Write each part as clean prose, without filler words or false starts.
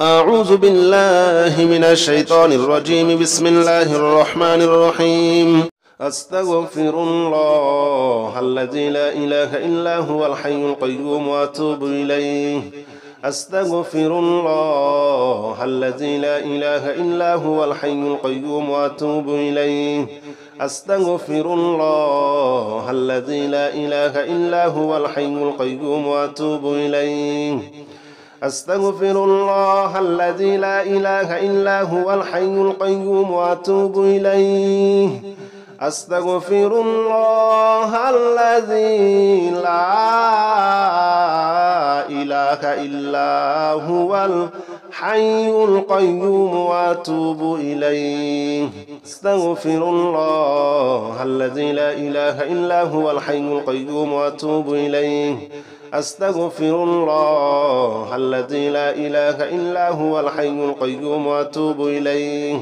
أعوذ بالله من الشيطان الرجيم. بسم الله الرحمن الرحيم. أستغفر الله الذي لا إله إلا هو الحي القيوم وأتوب إليه. أستغفر الله الذي لا إله إلا هو الحي القيوم وأتوب إليه. أستغفر الله الذي لا إله إلا هو الحي القيوم وأتوب إليه. أستغفر الله الذي لا إله إلا هو الحي القيوم وأتوب إليه. أستغفر الله الذي لا إله إلا هو الحي القيوم وأتوب إليه. أستغفر الله الذي لا إله إلا هو الحي القيوم وأتوب إليه. أستغفر الله الذي لا إله إلا هو الحي القيوم وأتوب إليه.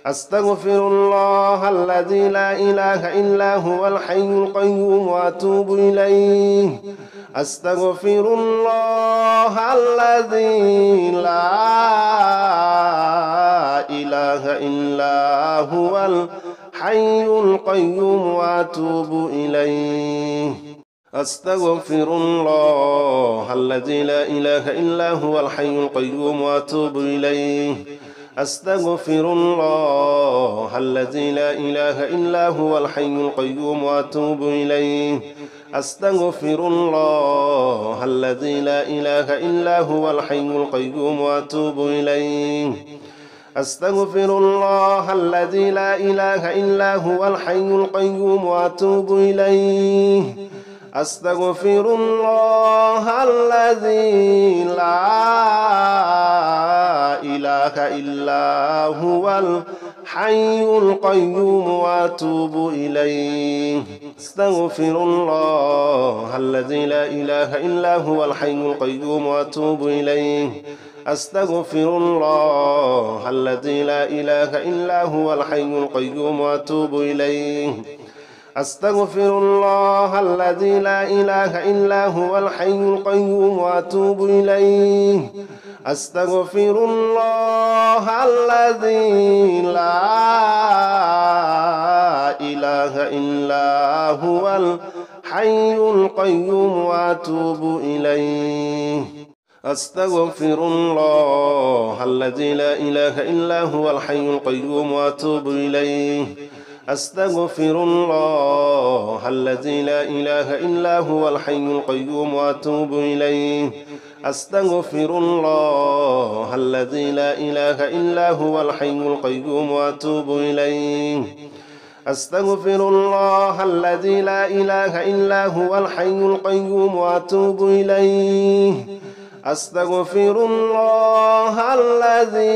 أستغفر الله الذي لا إله إلا هو الحي القيوم وأتوب إليه. أستغفر الله الذي لا إله إلا هو الحي القيوم وأتوب إليه. أستغفر الله الذي لا إله إلا هو الحي القيوم وأتوب إليه. أستغفر الله الذي لا إله إلا هو الحي القيوم وأتوب إليه. أستغفر الله الذي لا إله إلا هو الحي القيوم وأتوب إليه. أستغفر الله الذي لا إله إلا هو الحي القيوم وأتوب إليه. أستغفر الله الذي لا إله إلا هو الحي القيوم وأتوب إليه. أستغفر الله الذي لا إله إلا هو الحي القيوم وأتوب إليه. أستغفر الله الذي لا إله إلا هو الحي القيوم وأتوب إليه. أستغفر الله الذي لا إله إلا هو الحي القيوم وأتوب إليه. أستغفر الله الذي لا إله إلا هو الحي القيوم وأتوب إليه. أستغفر الله الذي لا إله إلا هو الحي القيوم وأتوب إليه. أستغفر الله الذي لا إله إلا هو الحي القيوم وأتوب إليه. أستغفر الله الذي لا إله إلا هو الحي القيوم وأتوب إليه. أستغفر الله الذي لا إله إلا هو الحي القيوم وأتوب إليه. أستغفر الله الذي لا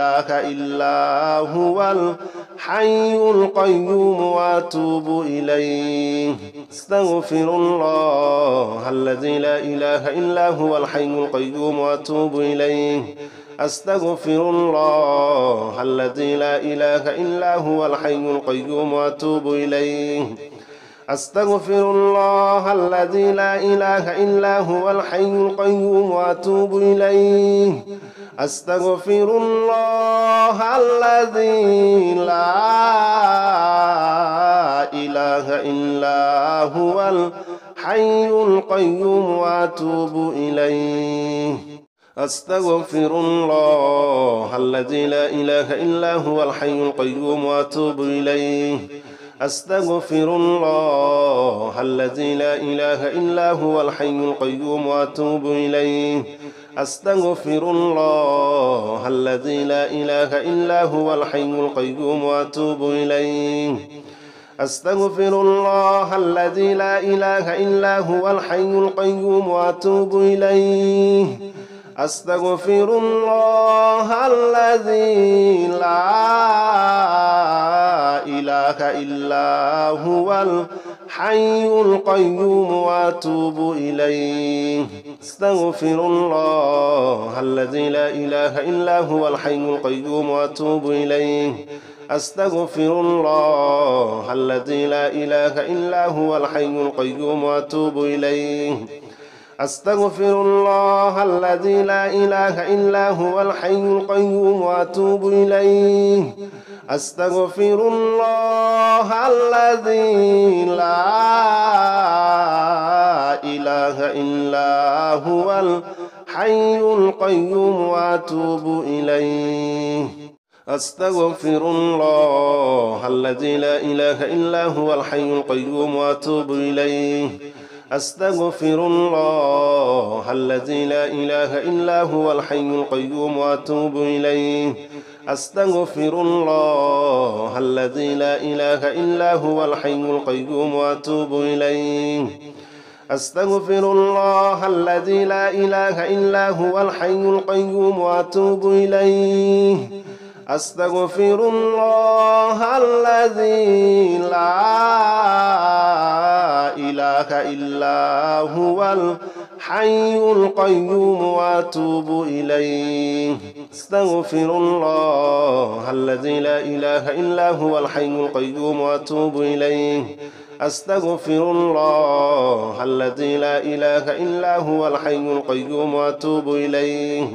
إله إلا هو الحي القيوم وأتوب إليه. أستغفر الله الذي لا إله إلا هو الحي القيوم وأتوب إليه. أستغفر الله الذي لا إله إلا هو الحي القيوم وأتوب إليه. أستغفر الله الذي لا إله إلا هو الحي القيوم وأتوب إليه. أستغفر الله الذي لا إله إلا هو الحي القيوم وأتوب إليه. أستغفر الله الذي لا إله إلا هو الحي القيوم وأتوب إليه. أستغفر الله الذي لا إله إلا هو الحي القيوم وأتوب إليه. أستغفر الله الذي لا إله إلا هو الحي القيوم وأتوب إليه. أستغفر الله الذي لا إله إلا هو الحي القيوم وأتوب إليه. أستغفر الله الذي لا إله إلا هو الحي القيوم وأتوب إليه. أستغفر الله الذي لا إله إلا هو الحي القيوم وأتوب إليه. أستغفر الله الذي لا إله إلا هو الحي القيوم وأتوب إليه. أستغفر الله الذي لا إله إلا هو الحي القيوم وأتوب إليه أستغفر الله الذي لا إله إلا هو الحي القيوم وأتوب إليه أستغفر الله الذي لا إله إلا هو الحي القيوم وأتوب إليه أستغفر الله الذي لا إله إلا هو الحي القيوم وأتوب إليه أستغفر الله الذي لا إله إلا هو الحي القيوم وأتوب إليه أستغفر الله الذي لا إله إلا هو الحي القيوم وأتوب إليه أستغفر الله الذي لا إله إلا هو الحي القيوم وأتوب إليه أستغفر الله الذي لا إله إلا هو الحي القيوم وأتوب إليه أستغفر الله الذي لا إله إلا هو الحي القيوم وأتوب إليه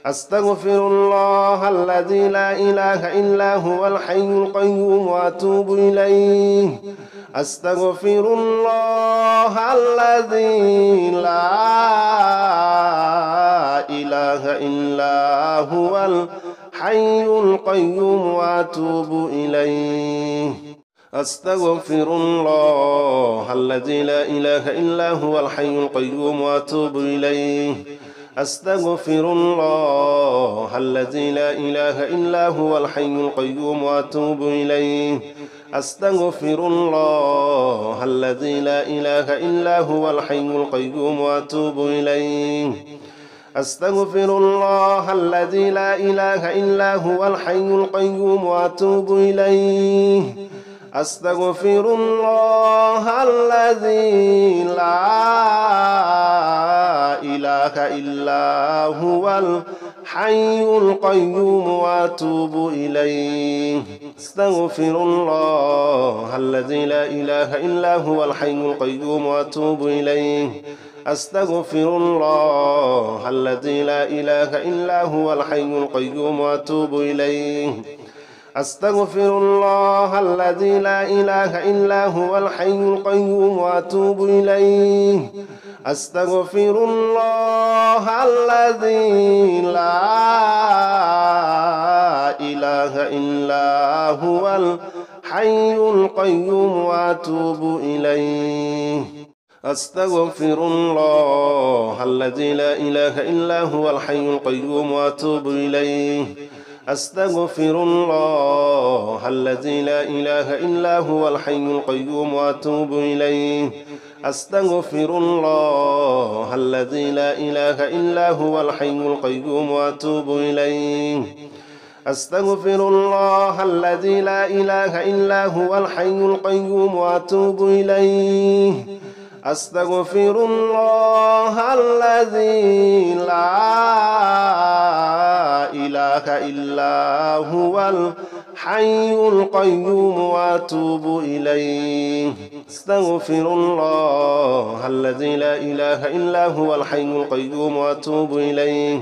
أستغفر الله الذي لا إله إلا هو الحي القيوم وأتوب إليه أستغفر الله الذي لا إله إلا هو الحي القيوم وأتوب إليه أستغفر الله الذي لا إله إلا هو الحي القيوم وأتوب إليه أستغفر الله الذي لا إله إلا هو الحي القيوم وأتوب إليه أستغفر الله الذي لا إله إلا هو الحي القيوم وأتوب إليه أستغفر الله الذي لا إله إلا هو الحي القيوم وأتوب إليه أستغفر الله الذي لا إله إلا هو الحي القيوم وأتوب إليه أستغفر الله الذي لا إله إلا هو الحي القيوم وأتوب إليه أستغفر الله الذي لا إله إلا هو الحي القيوم وأتوب إليه أستغفر الله الذي لا إله إلا هو الحي القيوم وأتوب إليه أستغفر الله الذي لا إله إلا هو الحي القيوم وأتوب إليه أستغفر الله الذي لا إله إلا هو الحي القيوم وأتوب إليه أستغفر الله الذي لا إله إلا هو الحي القيوم وأتوب إليه أستغفر الله الذي لا إله إلا هو الحي القيوم وأتوب إليه أستغفر الله الذي لا إله إلا هو الحي القيوم وأتوب إليه أستغفر الله الذي لا إله إلا هو الحي القيوم وأتوب إليه أستغفر الله الذي لا إله إلا هو الحي القيوم وأتوب إليه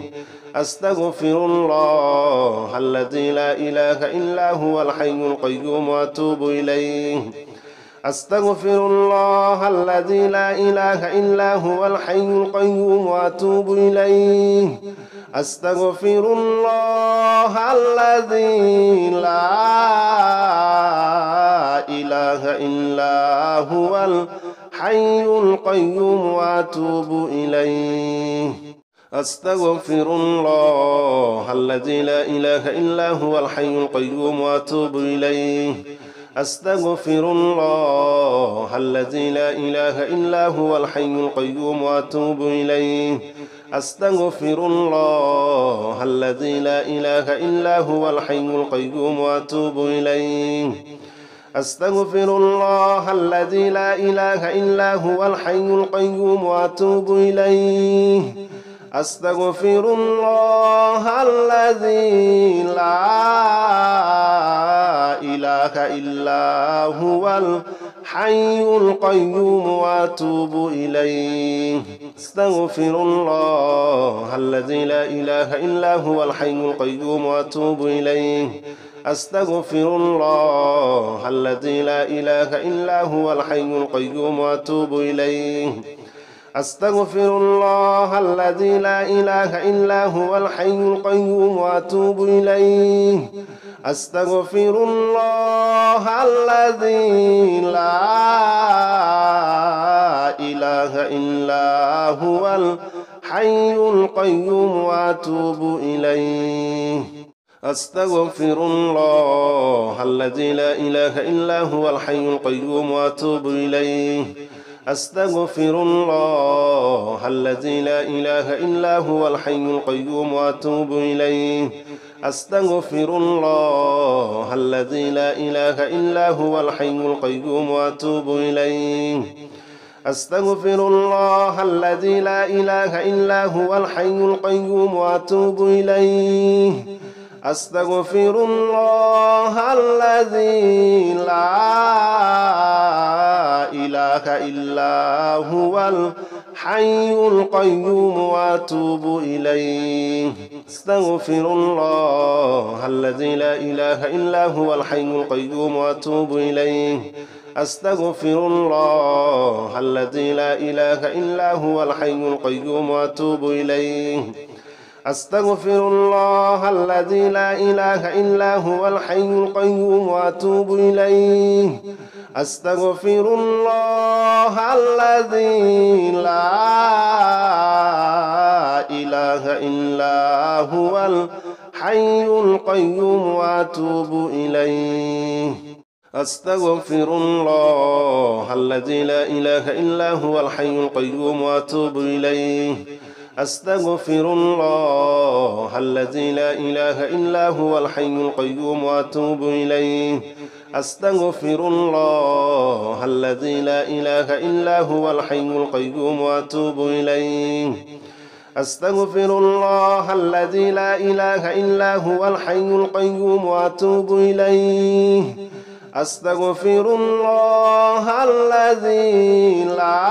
أستغفر الله الذي لا إله إلا هو الحي القيوم وأتوب إليه أستغفر الله الذي لا إله إلا هو الحي القيوم وأتوب إليه أستغفر الله الذي لا إله إلا هو الحي القيوم وأتوب إليه أستغفر الله الذي لا إله إلا هو الحي القيوم وأتوب إليه أستغفر الله الذي لا إله إلا هو الحي القيوم وأتوب إليه أستغفر الله الذي لا إله إلا هو الحي القيوم وأتوب إليه أستغفر الله الذي لا إله إلا هو الحي القيوم وأتوب إليه أستغفر الله الذي لا إله إلا هو الحي القيوم وأتوب إليه أستغفر الله الذي لا إله إلا هو الحي القيوم وأتوب إليه أستغفر الله الذي لا إله إلا هو الحي القيوم وأتوب إليه أستغفر الله الذي لا إله إلا هو الحي القيوم وأتوب إليه أستغفر الله الذي لا إله إلا هو الحي القيوم وأتوب إليه أستغفر الله الذي لا إله إلا هو الحي القيوم وأتوب إليه أستغفر الله الذي لا إله إلا هو الحي القيوم وأتوب إليه أستغفر الله الذي لا إله إلا هو الحي القيوم وأتوب إليه أستغفر الله الذي لا إله إلا هو الحي القيوم وأتوب إليه أستغفر الله الذي لا إله إلا هو الحي القيوم وأتوب إليه أستغفر الله الذي لا إله إلا هو الحي القيوم وأتوب إليه أستغفر الله الذي لا إله إلا هو الحي القيوم وأتوب إليه أستغفر الله الذي لا إله إلا هو الحي القيوم وأتوب إليه أستغفر الله الذي لا إله إلا هو الحي القيوم وأتوب إليه أستغفر الله الذي لا إله إلا هو الحي القيوم وأتوب إليه أستغفر الله الذي لا إله إلا هو الحي القيوم وأتوب إليه أستغفر الله الذي لا إله إلا هو الحي القيوم وأتوب إليه أستغفر الله الذي لا إله إلا هو الحي القيوم وأتوب إليه أستغفر الله الذي لا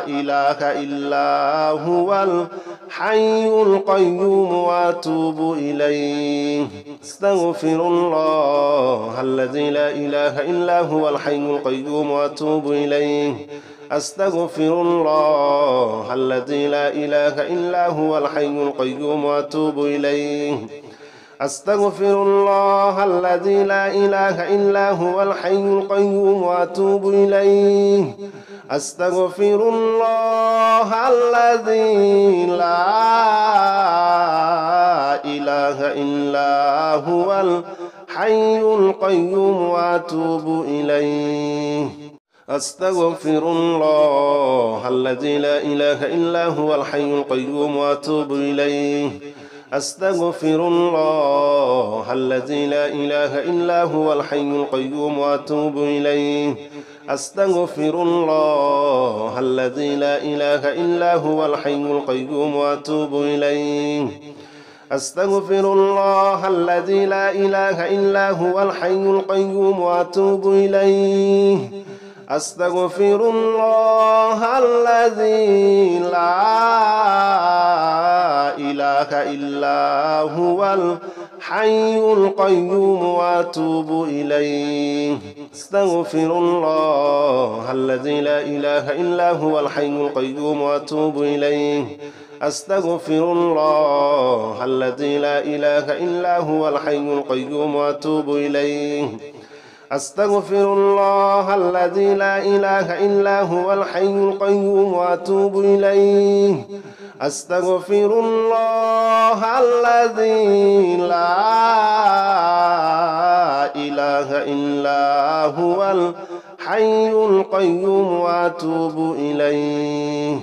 إله إلا هو الحي القيوم وأتوب إليه أستغفر الله الذي لا إله إلا هو الحي القيوم وأتوب إليه أستغفر الله الذي لا إله إلا هو الحي القيوم وأتوب إليه أستغفر الله الذي لا إله إلا هو الحي القيوم وأتوب إليه أستغفر الله الذي لا إله إلا هو الحي القيوم وأتوب إليه أستغفر الله الذي لا إله إلا هو الحي القيوم وأتوب إليه أستغفر الله الذي لا إله إلا هو الحي القيوم وأتوب إليه أستغفر الله الذي لا إله إلا هو الحي القيوم وأتوب إليه أستغفر الله الذي لا إله إلا هو الحي القيوم وأتوب إليه أستغفر الله الذي لا إله إلا هو الحي القيوم وأتوب إليه أستغفر الله الذي لا إله إلا هو الحي القيوم وأتوب إليه أستغفر الله الذي لا إله إلا هو الحي القيوم وأتوب إليه أستغفر الله الذي لا إله إلا هو الحي القيوم وأتوب إليه أستغفر الله الذي لا إله إلا هو الحي القيوم وأتوب إليه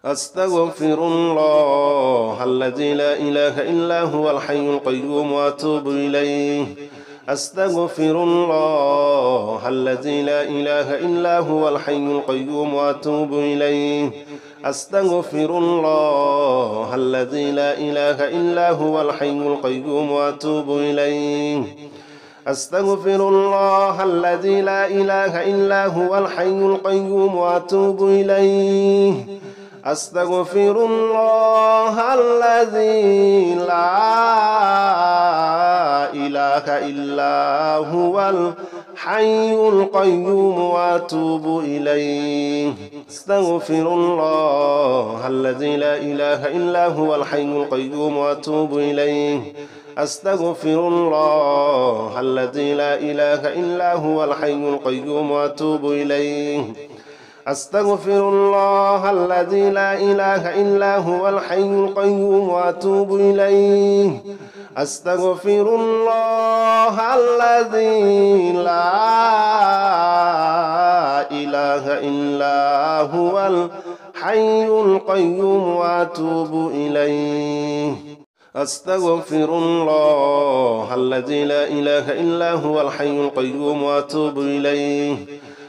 أستغفر الله الذي لا إله إلا هو الحي القيوم وأتوب إليه أستغفر الله الذي لا إله إلا هو الحي القيوم وأتوب إليه أستغفر الله الذي لا إله إلا هو الحي القيوم وأتوب إليه أستغفر الله الذي لا إله إلا هو الحي القيوم وأتوب إليه أستغفر الله الذي لا إله إلا هو الحي القيوم وأتوب إليه أستغفر الله الذي لا إله إلا هو الحي القيوم وأتوب إليه أستغفر الله الذي لا إله إلا هو الحي القيوم وأتوب إليه أستغفر الله الذي لا إله إلا هو الحي القيوم وأتوب إليه أستغفر الله الذي لا إله إلا هو الحي القيوم وأتوب إليه أستغفر الله الذي لا إله إلا هو الحي القيوم وأتوب إليه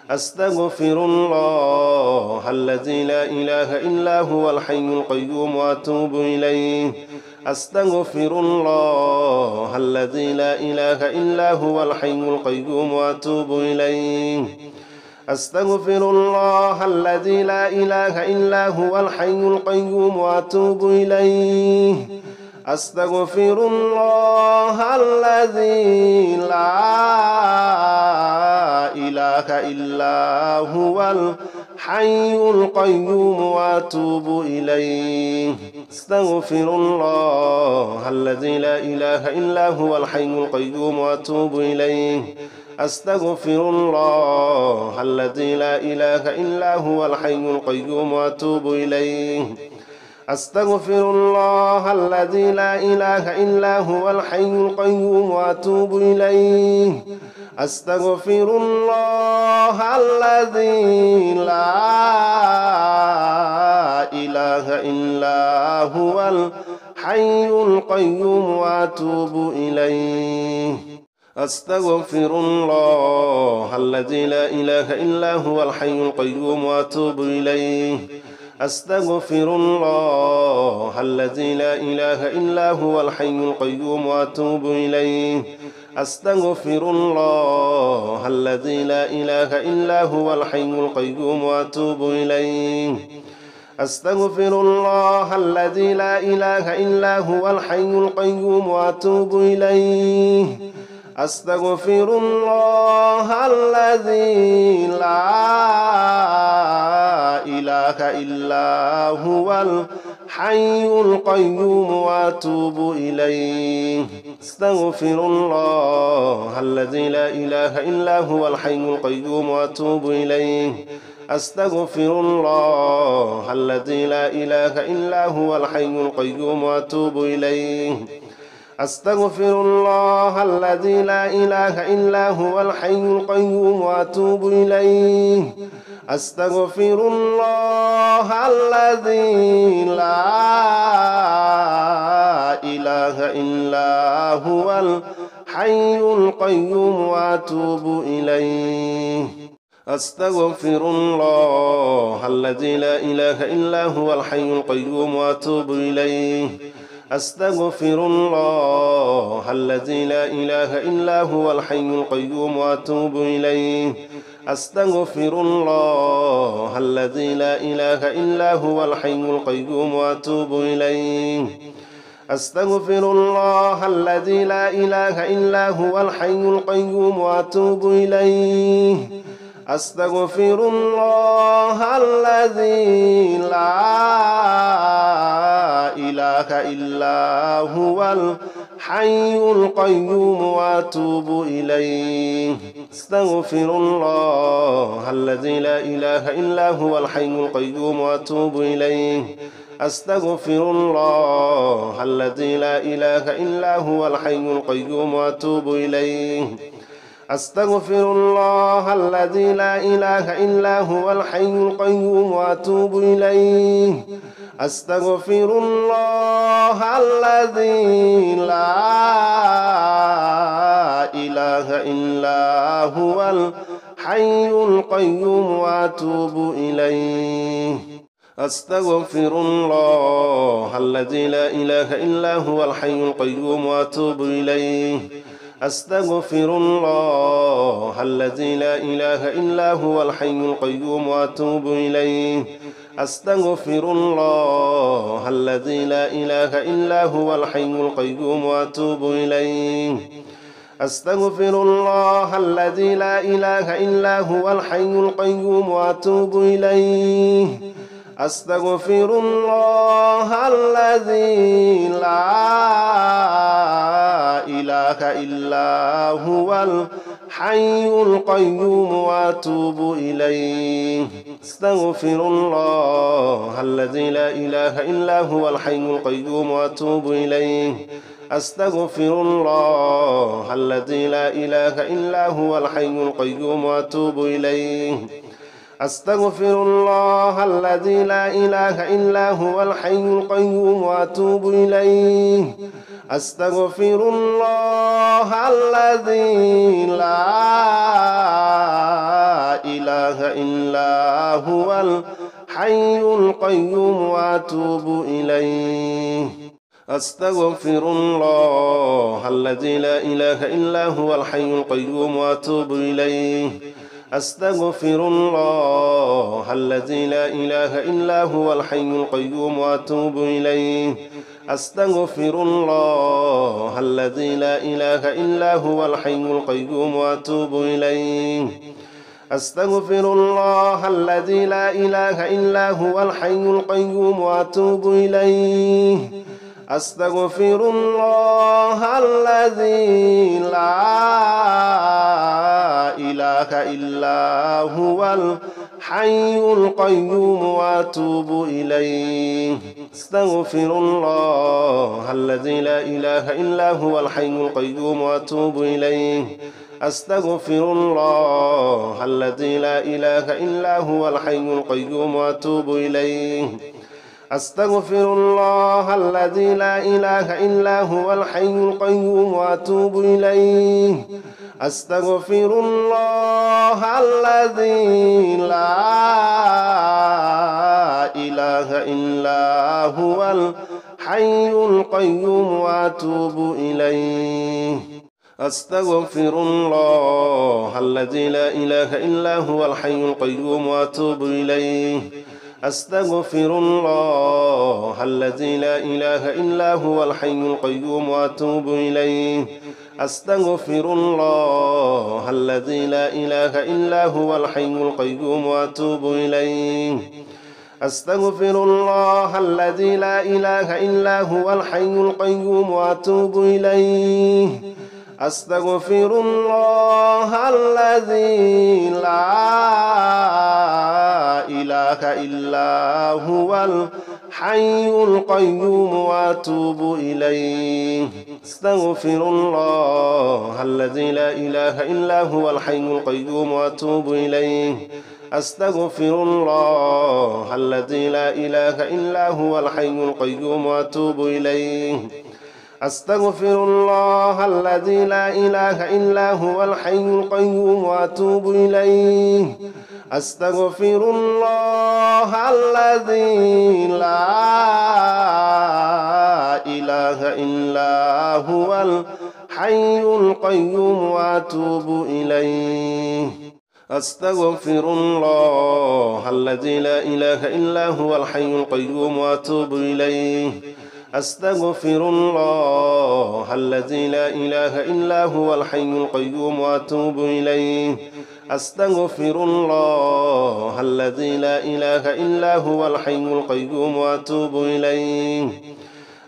أستغفر الله الذي لا إله إلا هو الحي القيوم وأتوب إليه أستغفر الله الذي لا إله إلا هو الحي القيوم وأتوب إليه أستغفر الله الذي لا إله إلا هو الحي القيوم وأتوب إليه أستغفر الله الذي لا إله إلا هو الحي القيوم وأتوب إليه أستغفر الله الذي لا إله إلا هو الحي القيوم وأتوب إليه أستغفر الله الذي لا إله إلا هو الحي القيوم وأتوب إليه أستغفر الله الذي لا إله إلا هو الحي القيوم وأتوب إليه أستغفر الله الذي لا إله إلا هو الحي القيوم وأتوب إليه أستغفر الله الذي لا إله إلا هو الحي القيوم وأتوب إليه أستغفر الله الذي لا إله إلا هو الحي القيوم وأتوب إليه أستغفر الله الذي لا إله إلا هو الحي القيوم وأتوب إليه أستغفر الله الذي لا إله إلا هو الحي القيوم وأتوب إليه أستغفر الله الذي لا إله إلا هو الحي القيوم وأتوب إليه أستغفر الله الذي لا إله إلا هو الحي القيوم وأتوب إليه أستغفر الله الذي لا إله إلا هو الحي القيوم وأتوب إليه أستغفر الله الذي لا إله إلا هو الحي القيوم وأتوب إليه أستغفر الله الذي لا إله إلا هو الحي القيوم وأتوب إليه أستغفر الله الذي لا إله إلا هو الحي القيوم وأتوب إليه أستغفر الله الذي لا إله إلا هو الحي القيوم وأتوب إليه أستغفر الله الذي لا إله إلا هو الحي القيوم وأتوب إليه أستغفر الله الذي لا إله إلا هو الحي القيوم وأتوب إليه أستغفر الله الذي لا إله إلا هو الحي القيوم وأتوب إليه أستغفر الله الذي لا إله إلا هو الحي القيوم وأتوب إليه أستغفر الله الذي لا إله إلا هو الحي القيوم وأتوب إليه أستغفر الله الذي لا إله إلا هو الحي القيوم وأتوب إليه أستغفر الله الذي لا إله إلا هو الحي القيوم وأتوب إليه أستغفر الله الذي لا إله إلا هو الحي القيوم وأتوب إليه أستغفر الله الذي لا إله إلا هو الحي القيوم وأتوب إليه أستغفر الله الذي لا إله إلا هو الحي القيوم وأتوب إليه أستغفر الله الذي لا إله إلا هو الحي القيوم وأتوب إليه أستغفر الله الذي لا إله إلا هو الحي القيوم وأتوب إليه أستغفر الله الذي لا إله إلا هو الحي القيوم وأتوب إليه أستغفر الله الذي لا إله إلا هو الحي القيوم وأتوب إليه أستغفر الله الذي لا إله إلا هو الحي القيوم وأتوب إليه أستغفر الله الذي لا إله إلا هو الحي القيوم وأتوب إليه أستغفر الله الذي لا إله إلا هو الحي القيوم وأتوب إليه أستغفر الله الذي لا إله إلا هو الحي القيوم وأتوب إليه أستغفر الله الذي لا إله إلا هو الحي القيوم وأتوب إليه أستغفر الله الذي لا إله إلا هو الحي القيوم وأتوب إليه أستغفر الله الذي لا إله إلا هو الحي القيوم وأتوب إليه أستغفر الله الذي لا إله إلا هو الحي القيوم وأتوب إليه أستغفر الله الذي لا إله إلا هو الحي القيوم وأتوب إليه أستغفر الله الذي لا إله إلا هو الحي القيوم وأتوب إليه أستغفر الله الذي لا إله إلا هو الحي القيوم وأتوب إليه أستغفر الله الذي لا إله إلا هو الحي القيوم وأتوب إليه أستغفر الله الذي لا إله إلا هو الحي القيوم وأتوب إليه أستغفر الله الذي لا إله إلا هو الحي القيوم وأتوب إليه أستغفر الله الذي لا إله إلا هو الحي القيوم وأتوب إليه أستغفر الله الذي لا إله إلا هو الحي القيوم وأتوب إليه أستغفر الله الذي لا إله إلا هو الحي القيوم وأتوب إليه أستغفر الله الذي لا إله إلا هو الحي القيوم وأتوب إليه أستغفر الله الذي لا إله إلا هو الحي القيوم وأتوب إليه أستغفر الله الذي لا إله إلا هو الحي القيوم وأتوب إليه أستغفر الله الذي لا إله إلا هو الحي القيوم وأتوب إليه أستغفر الله الذي لا إله إلا هو الحي القيوم وأتوب إليه أستغفر الله الذي لا إله إلا هو الحي القيوم وأتوب إليه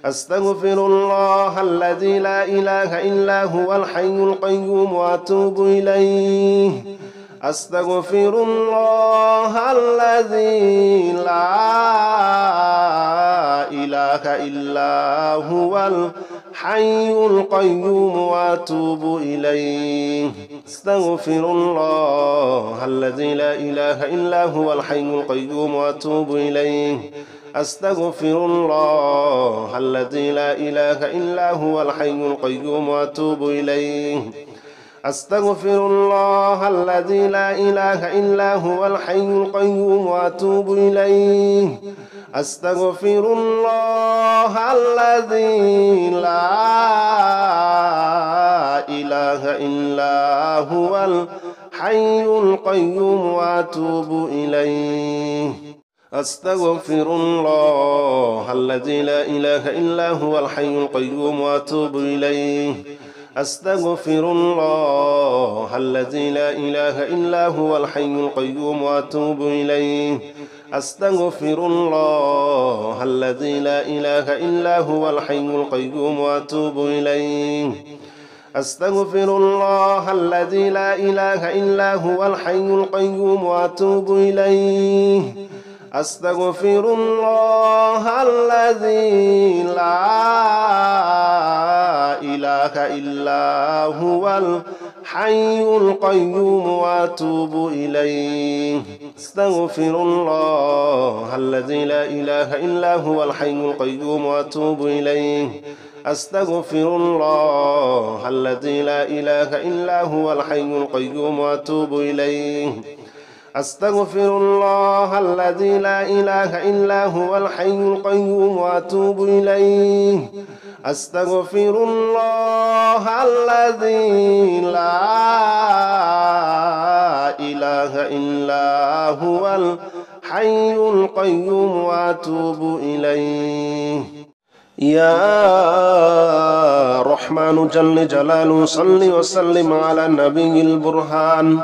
أستغفر الله الذي لا إله إلا هو الحي القيوم وأتوب إليه أستغفر الله الذي لا إله إلا هو الحي القيوم وأتوب إليه أستغفر الله الذي لا إله إلا هو الحي القيوم وأتوب إليه أستغفر الله الذي لا إله إلا هو الحي القيوم وأتوب إليه أستغفر الله الذي لا إله إلا هو الحي القيوم وأتوب إليه أستغفر الله الذي لا إله إلا هو الحي القيوم وأتوب إليه أستغفر الله الذي لا إله إلا هو الحي القيوم وأتوب إليه أستغفر الله الذي لا إله إلا هو الحي القيوم وأتوب إليه أستغفر الله الذي لا إله إلا هو الحي القيوم وأتوب إليه أستغفر الله الذي لا إله إلا هو الحي القيوم وأتوب إليه أستغفر الله الذي لا إله إلا هو الحي القيوم وأتوب إليه أستغفر الله الذي لا إله إلا هو الحي القيوم وأتوب إليه أستغفر الله الذي لا إله إلا هو الحي القيوم وأتوب إليه أستغفر الله الذي لا إله إلا هو الحي القيوم وأتوب إليه أستغفر الله الذي لا إله إلا هو الحي القيوم وأتوب إليه يا رحمن جل جلاله صل وسلم على النبي البرهان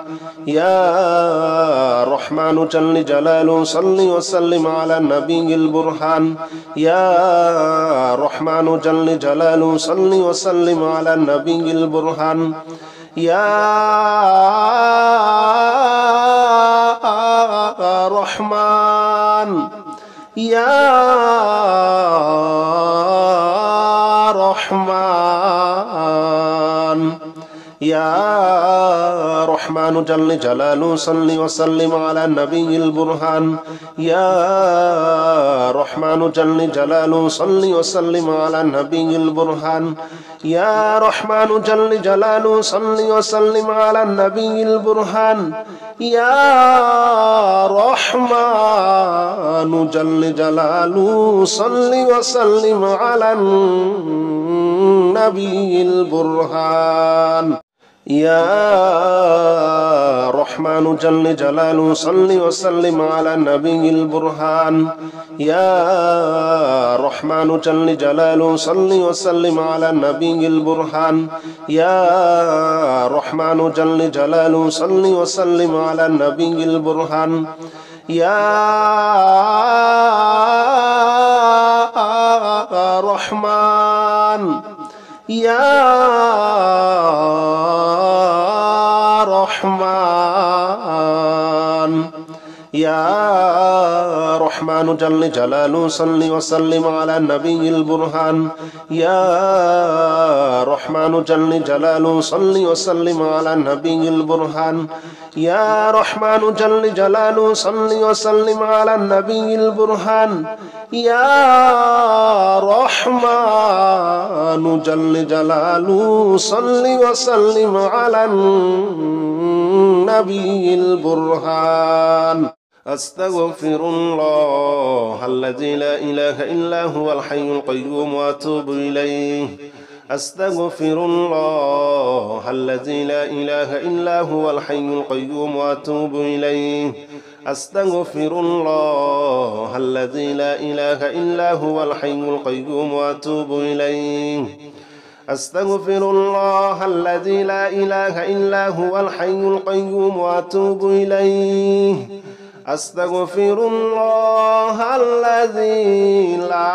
يا رحمن جل جلاله صل وسلم على النبي البرهان يا رحمن جل جلاله صل وسلم على النبي البرهان يا رحمن يا رحمن يا رحمن جل جلاله صل وسلم على النبي البرهان يا رحمن جل جلاله صل وسلم على النبي البرهان يا رحمن جل جلاله صل وسلم على النبي البرهان يا رحمن جل جلاله صل وسلم على النبي البرهان يا رحمن جل جلاله صل وسلم على النبي البرهان يا رحمن جل جلاله صل وسلم على النبي البرهان يا رحمن جل جلاله صل وسلم على النبي البرهان يا رحمن يا رحمن يا رحمن جل جلاله صل وسلم على النبي البرهان يا رحمن جل جلاله صل وسلم على النبي البرهان يا رحمن جل جلاله صل وسلم على النبي البرهان يا رحمن جل جلاله صل وسلم على النبي البرهان أستغفر الله الذي لا إله إلا هو الحي القيوم وأتوب إليه أستغفر الله الذي لا إله إلا هو الحي القيوم وأتوب إليه أستغفر الله الذي لا إله إلا هو الحي القيوم وأتوب إليه أستغفر الله الذي لا إله إلا هو الحي القيوم وأتوب إليه أستغفر الله الذي لا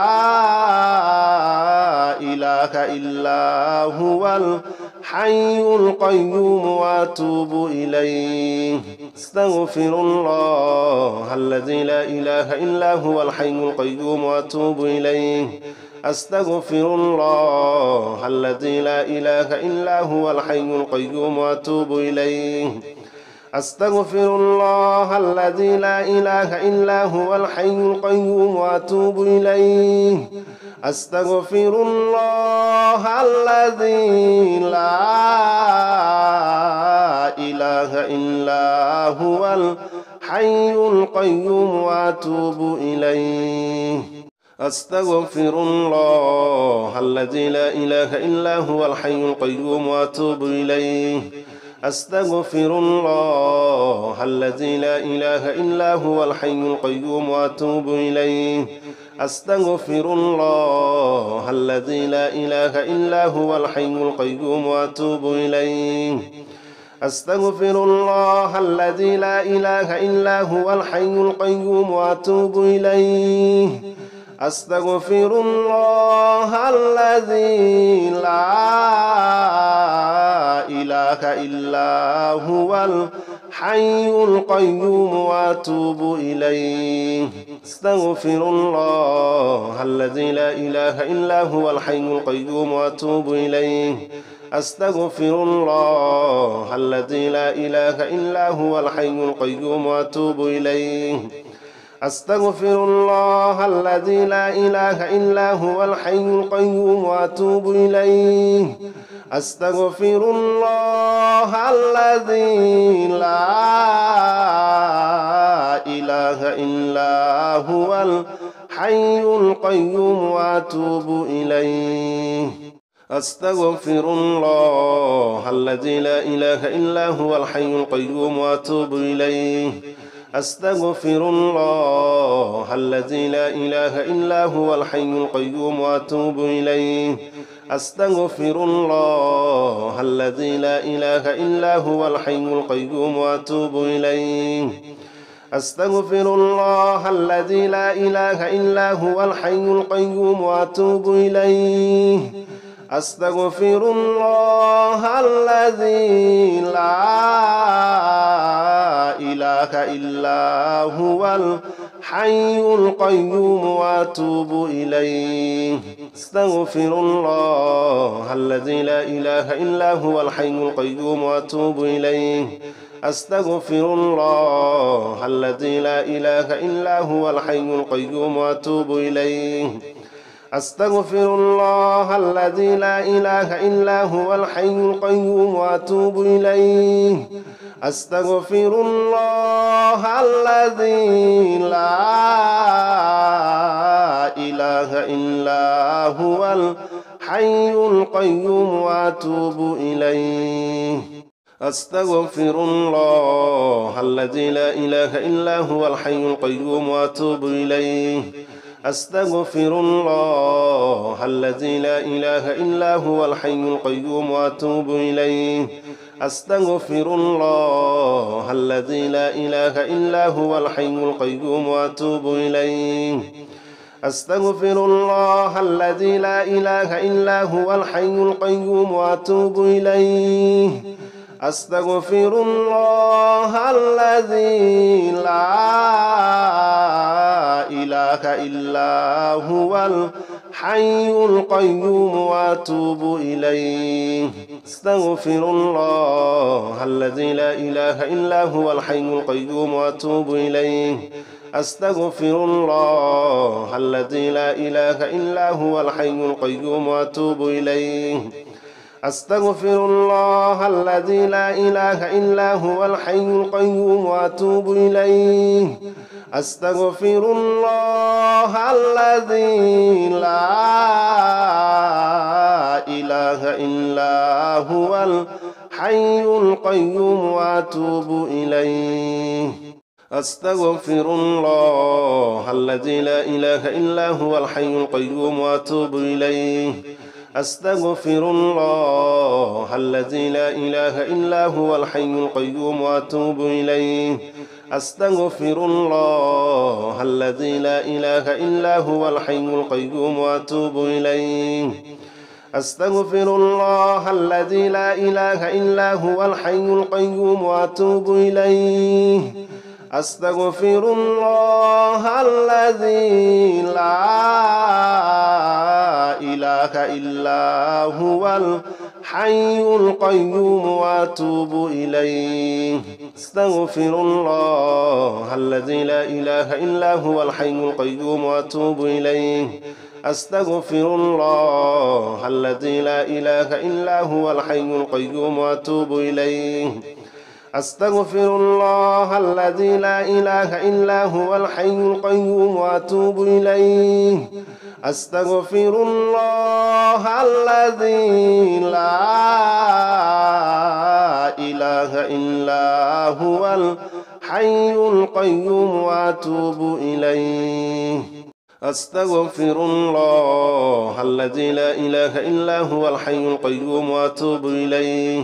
إله إلا هو الحي القيوم وأتوب إليه أستغفر الله الذي لا إله إلا هو الحي القيوم وأتوب إليه أستغفر الله الذي لا إله إلا هو الحي القيوم وأتوب إليه أستغفر الله الذي لا إله إلا هو الحي القيوم وأتوب إليه أستغفر الله الذي لا إله إلا هو الحي القيوم وأتوب إليه أستغفر الله الذي لا إله إلا هو الحي القيوم وأتوب إليه أستغفر الله الذي لا إله إلا هو الحي القيوم وأتوب إليه أستغفر الله الذي لا إله إلا هو الحي القيوم وأتوب إليه أستغفر الله الذي لا إله إلا هو الحي القيوم وأتوب إليه أستغفر الله الذي لا إله إلا هو الحي القيوم وأتوب إليه أستغفر الله الذي لا إله إلا هو الحي القيوم وأتوب إليه أستغفر الله الذي لا إله إلا هو الحي القيوم وأتوب إليه أستغفر الله الذي لا إله إلا هو الحي القيوم وأتوب إليه أستغفر الله الذي لا إله إلا هو الحي القيوم وأتوب إليه أستغفر الله الذي لا إله إلا هو الحي القيوم وأتوب إليه أستغفر الله الذي لا إله إلا هو الحي القيوم وأتوب إليه أستغفر الله الذي لا إله إلا هو الحي القيوم وأتوب إليه أستغفر الله الذي لا إله إلا هو الحي القيوم وأتوب إليه أستغفر الله الذي لا إله إلا هو الحي القيوم وأتوب إليه أستغفر الله الذي لا إله إلا هو الحي القيوم وأتوب إليه أستغفر الله الذي لا إله إلا هو الحي القيوم وأتوب إليه أستغفر الله الذي لا إله إلا هو الحي القيوم وأتوب إليه أستغفر الله الذي لا إله إلا هو الحي القيوم وأتوب إليه أستغفر الله الذي لا إله إلا هو الحي القيوم وأتوب إليه أستغفر الله الذي لا إله إلا هو الحي القيوم وأتوب إليه أستغفر الله الذي لا إله إلا هو الحي القيوم وأتوب إليه أستغفر الله الذي لا إله إلا هو الحي القيوم وأتوب إليه أستغفر الله الذي لا إله إلا هو الحي القيوم وأتوب إليه أستغفر الله الذي لا إله إلا هو الحي القيوم وأتوب إليه أستغفر الله الذي لا إله إلا هو الحي القيوم وأتوب إليه أستغفر الله الذي لا إله إلا هو الحي القيوم وأتوب إليه أستغفر الله الذي لا إله إلا هو الحي القيوم وأتوب إليه أستغفر الله الذي لا إله إلا هو الحي القيوم وأتوب إليه أستغفر الله الذي لا إله إلا هو الحي القيوم وأتوب إليه أستغفر الله الذي لا إله إلا هو الحي القيوم وأتوب إليه أستغفر الله الذي لا إله إلا هو الحي القيوم وأتوب إليه أستغفر الله الذي لا إله إلا هو الحي القيوم وأتوب إليه أستغفر الله الذي لا إله إلا هو الحي القيوم وأتوب إليه أستغفر الله الذي لا إله إلا هو الحي القيوم وأتوب إليه أستغفر الله الذي لا إله إلا هو الحي القيوم وأتوب إليه أستغفر الله الذي لا إله إلا هو الحي القيوم وأتوب إليه أستغفر الله الذي لا إله إلا هو الحي القيوم وأتوب إليه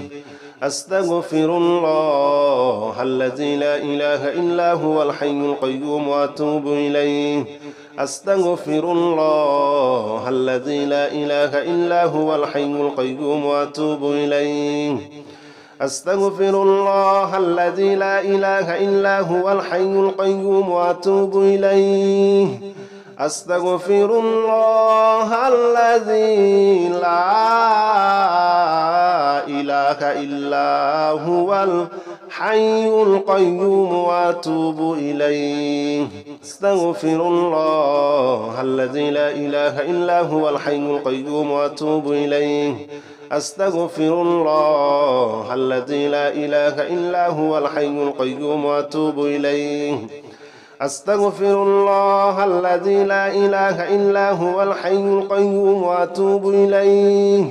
أستغفر الله الذي لا إله إلا هو الحي القيوم وأتوب إليه أستغفر الله الذي لا إله إلا هو الحي القيوم وأتوب إليه أستغفر الله الذي لا إله إلا هو الحي القيوم وأتوب إليه أستغفر الله الذي لا إله إلا هو الحي القيوم وأتوب إليه أستغفر الله الذي لا إله إلا هو الحي القيوم وأتوب إليه أستغفر الله الذي لا إله إلا هو الحي القيوم وأتوب إليه أستغفر الله الذي لا إله إلا هو الحي القيوم وأتوب إليه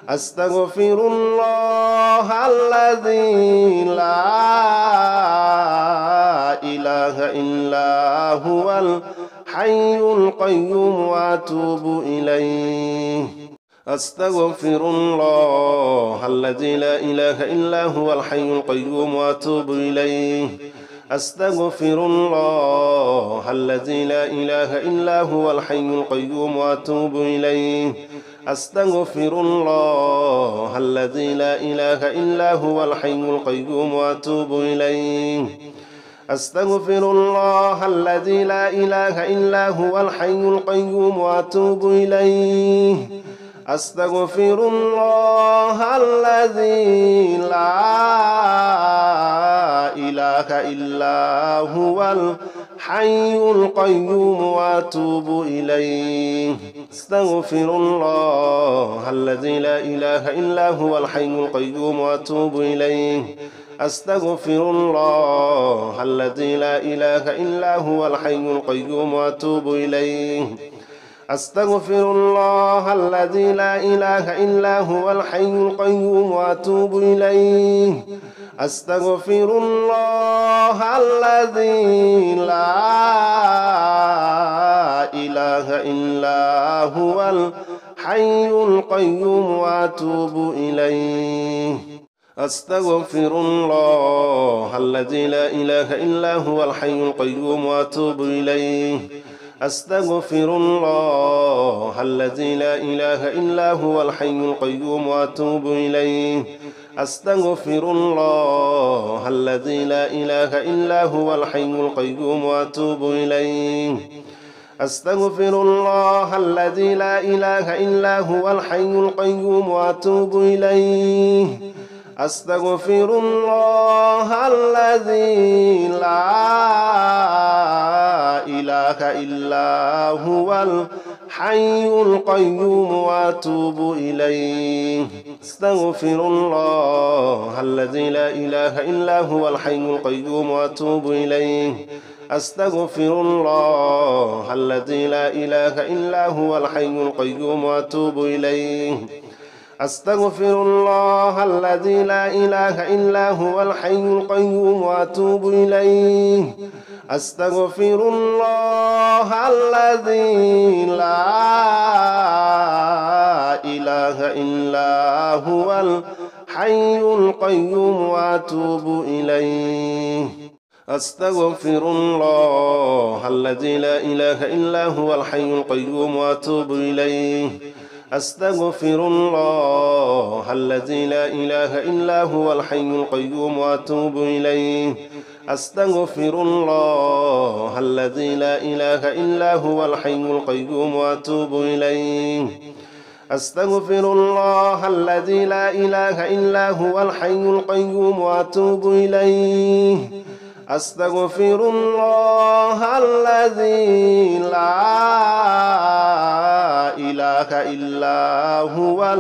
أستغفر الله الذي لا إله إلا هو الحي القيوم وأتوب إليه أستغفر الله الذي لا إله إلا هو الحي القيوم وأتوب إليه أستغفر الله الذي لا إله إلا هو الحي القيوم وأتوب إليه أستغفر الله الذي لا إله إلا هو الحي القيوم وأتوب إليه أستغفر الله الذي لا إله إلا هو الحي القيوم وأتوب إليه أستغفر الله الذي لا إله إلا هو الحي القيوم وأتوب إليه أستغفر الله الذي لا إله إلا هو الحي القيوم وأتوب إليه أستغفر الله الذي لا إله إلا هو الحي القيوم وأتوب إليه أستغفر الله الذي لا إله إلا هو الحي القيوم وأتوب إليه أستغفر الله الذي لا إله إلا هو الحي القيوم وأتوب إليه أستغفر الله الذي لا إله إلا هو الحي القيوم وأتوب إليه أستغفر الله الذي لا إله إلا هو الحي القيوم وأتوب إليه أستغفر الله الذي لا إله إلا هو الحي القيوم وأتوب إليه أستغفر الله الذي لا إله إلا هو الحي القيوم وأتوب إليه أستغفر الله الذي لا إله إلا هو الحي القيوم وأتوب إليه أستغفر الله الذي لا إله إلا هو الحي القيوم وأتوب إليه أستغفر الله الذي لا إله إلا هو الحي القيوم وأتوب إليه أستغفر الله الذي لا إله إلا هو الحي القيوم وأتوب إليه أستغفر الله الذي لا إله إلا هو الحي القيوم وأتوب إليه أستغفر الله الذي لا إله إلا هو الحي القيوم وأتوب إليه أستغفر الله الذي لا إله إلا هو الحي القيوم وأتوب إليه أستغفر الله الذي لا إله إلا هو الحي القيوم وأتوب إليه أستغفر الله الذي لا إله إلا هو الحي القيوم وأتوب إليه أستغفر الله الذي لا إله إلا هو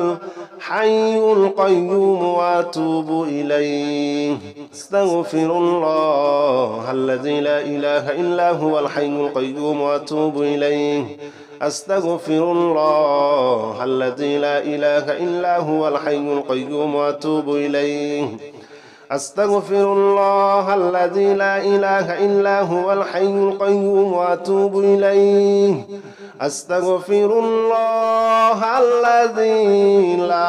الحي القيوم وأتوب إليه. أستغفر الله الذي لا إله إلا هو الحي القيوم وأتوب إليه. أستغفر الله الذي لا إله إلا هو الحي القيوم وأتوب إليه. أستغفر الله الذي لا إله إلا هو الحي القيوم وأتوب إليه. أستغفر الله الذي لا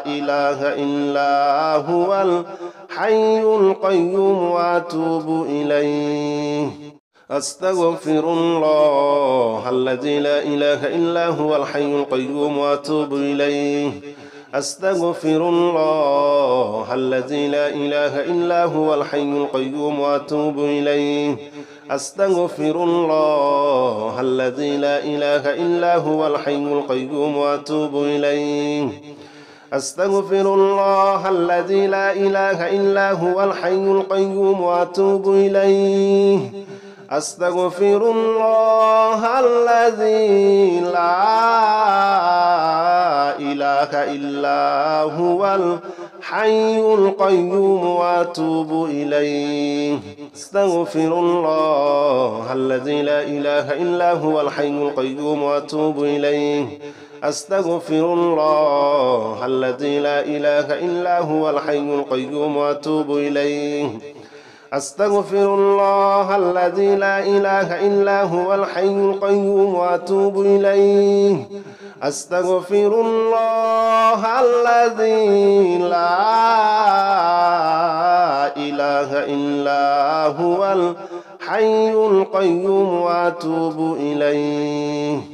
إله إلا هو الحي القيوم وأتوب إليه. أستغفر الله الذي لا إله إلا هو الحي القيوم وأتوب إليه. أستغفر الله الذي لا إله إلا هو الحي القيوم وأتوب إليه. أستغفر الله الذي لا إله إلا هو الحي القيوم وأتوب إليه. أستغفر الله الذي لا إله إلا هو الحي القيوم وأتوب إليه. أستغفر الله الذي لا إله إلا هو الحي القيوم وأتوب إليه. أستغفر الله الذي لا إله إلا هو الحي القيوم وأتوب إليه. أستغفر الله الذي لا إله إلا هو الحي القيوم وأتوب إليه. أستغفر الله الذي لا إله إلا هو الحي القيوم وأتوب إليه. أستغفر الله الذي لا إله إلا هو الحي القيوم وأتوب إليه.